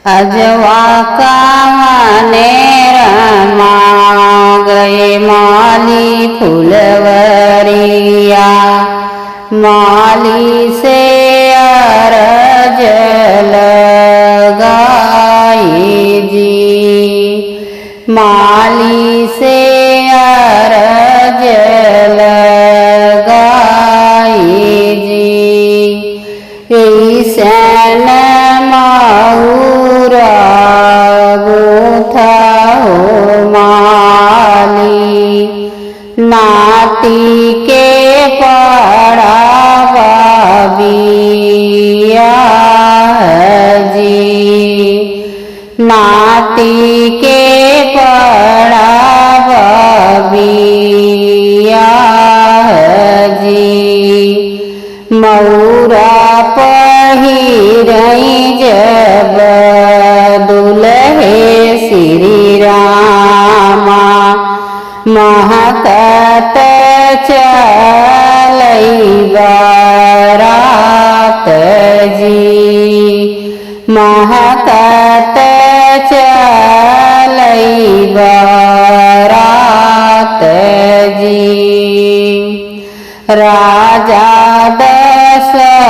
अजवा कामने रमा गए माली फुलवरिया। माली से अरज लगाई जी, माली से अरज लगाई जी। ईसन माहुरा गूथा हो माली, नाती के पड़ावा बिया जी, नाती के पड़ावा बिया जी। मऊरा पहिरई जब दुल्हे श्री रामा, महकत चलई बारात जी, महकत चलई बारात जी। राजा दशरथ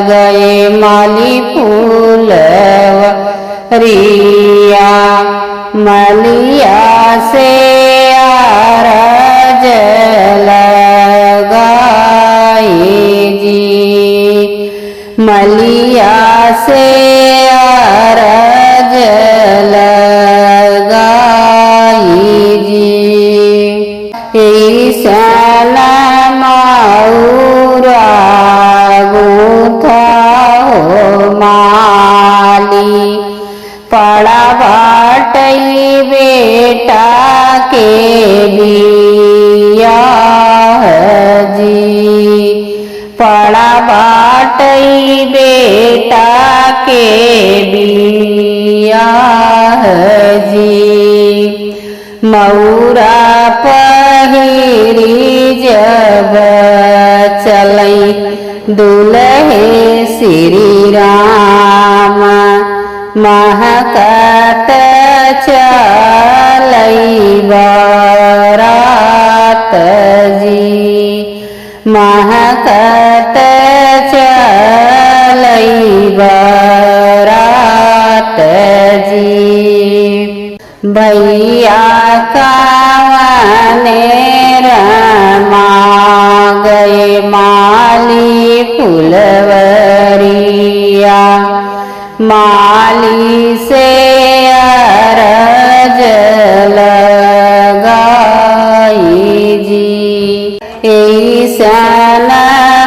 गए माली फूलवरिया। मलिया से अरज लगाई जी, मलिया से अरज लगाई जी। ईसन माहुरा गूथा हो माली, पड़ा बाटई बेटा के बिया जी, पड़ा बाटई बेटा के बिया जी। मऊरा पहिरी जब चलई दुल्हे श्री राम, महकत चलई बारात जी, महकत चलई बारात जी। भैया कावने रमा गए माली फुलवरिया। माली से अरज लगाई जी, ईसन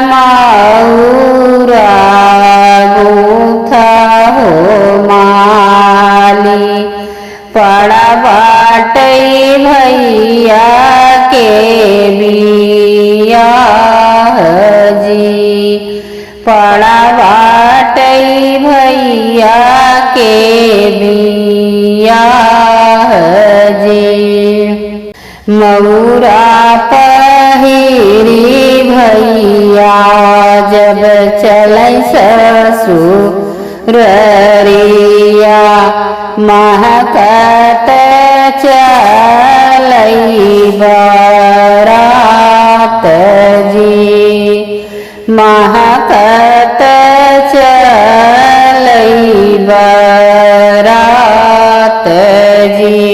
माहुरा गूथा हो माली, पड़ा बाटई भैया के बिया जी, पड़ा बाटई भैया के बिया जी। मऊरा पहिरी भैया जब चलै ससुररिया, महकत चलई बारात जी, महकत चलई बारात जी।